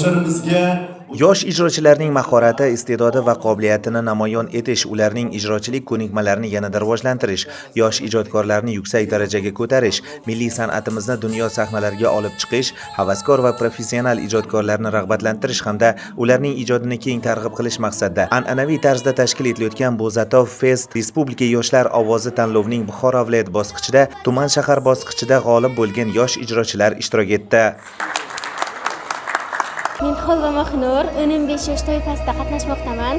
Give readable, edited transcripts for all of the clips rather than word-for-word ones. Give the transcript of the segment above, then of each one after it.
yoshlarimizga yosh ijrochilarning mahorati, iste'dodi va qobiliyatini namoyon etish, ularning ijrochilik ko'nikmalarini yanada rivojlantirish, yosh ijodkorlarni yuksak darajaga ko'tarish, milliy san'atimizni dunyo sahnalariga olib chiqish, havaskor va professional ijodkorlarni rag'batlantirish hamda ularning ijodini keng targ'ib qilish maqsadida an'anaviy tarzda tashkil etilayotgan Bo'zatov Fest Respublika yoshlar ovozi tanlovining Buxoro viloyat bosqichida tuman shahar bosqichida g'olib bo'lgan yosh ijrochilar ishtirok etdi. Men Xolva Mahnur 15 yosh toifasida qatnashmoqdaman.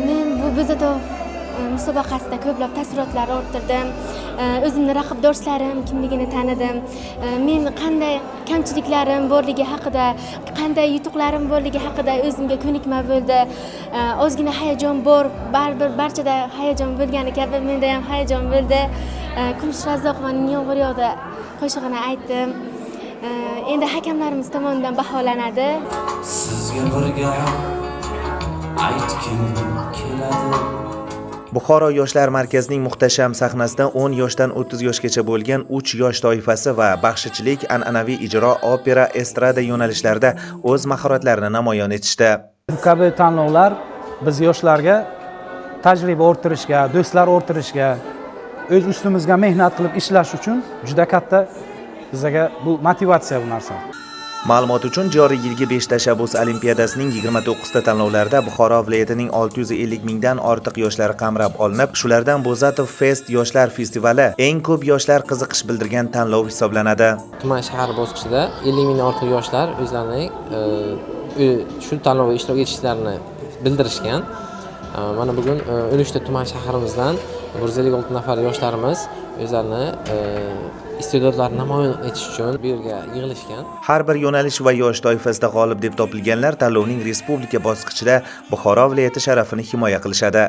Men bu Bo'zatov musobaqasida ko'plab taassurotlar orttirdim. O'zimning raqibdoshlarim kimligini tanidim. Men qanday kamchiliklarim borligi haqida, qanday yutuqlarim borligi haqida o'zimga ko'nikma bo'ldi. Ozgina hayajon bor, baribir barchada hayajon bo'lgani kabi menda ham hayajon bo'ldi. Kumush Razzoqovaning Yomg'ir yog'di qo'shig'ini aytdim. Endi hakamlarimiz tomonidan baholanadi. Sizga birga aytgim keladi. Buxoro yoshlar markazining muhtasham sahnasida 10 yoshdan 30 yoshgacha bo'lgan 3 yosh toifasi va baxshichilik, an'anaviy ijro, opera, estrada yo'nalishlarida o'z mahoratlarini namoyon etishdi. Bu kabi tanlovlar biz yoshlarga tajriba orttirishga, do'stlar orttirishga, o'z ustimizga mehnat qilib ishlash uchun juda katta bizga bu motivatsiya bu narsa. Ma'lumot uchun joriy yilgi 5 tashabbus olimpiadasining 29 ta tanlovlarida Buxoro viloyatining 650 mingdan ortiq yoshlari qamrab olinib, shulardan Bo'zatov Fest yoshlar festivali eng ko'p yoshlar qiziqish bildirgan tanlov hisoblanadi. Tuman shahar bosqichida 50 mingdan ortiq yoshlar o'zlarining shu tanlovda ishtirok etishlarini bildirishgan. Mana bugun 13 ta tuman shaharimizdan 156 nafar yoshlarimiz o'zlarini iste'dodlarni namoyon etish uchun bu yerga yig'ilishgan. Har bir yo'nalish va yosh toifasida g'olib deb topilganlar tanlovning respublika bosqichida Buxoro viloyati sharafini himoya qilishadi.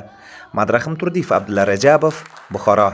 Madrahim Turdiyev, Abdulla Rajabov, Buxoro.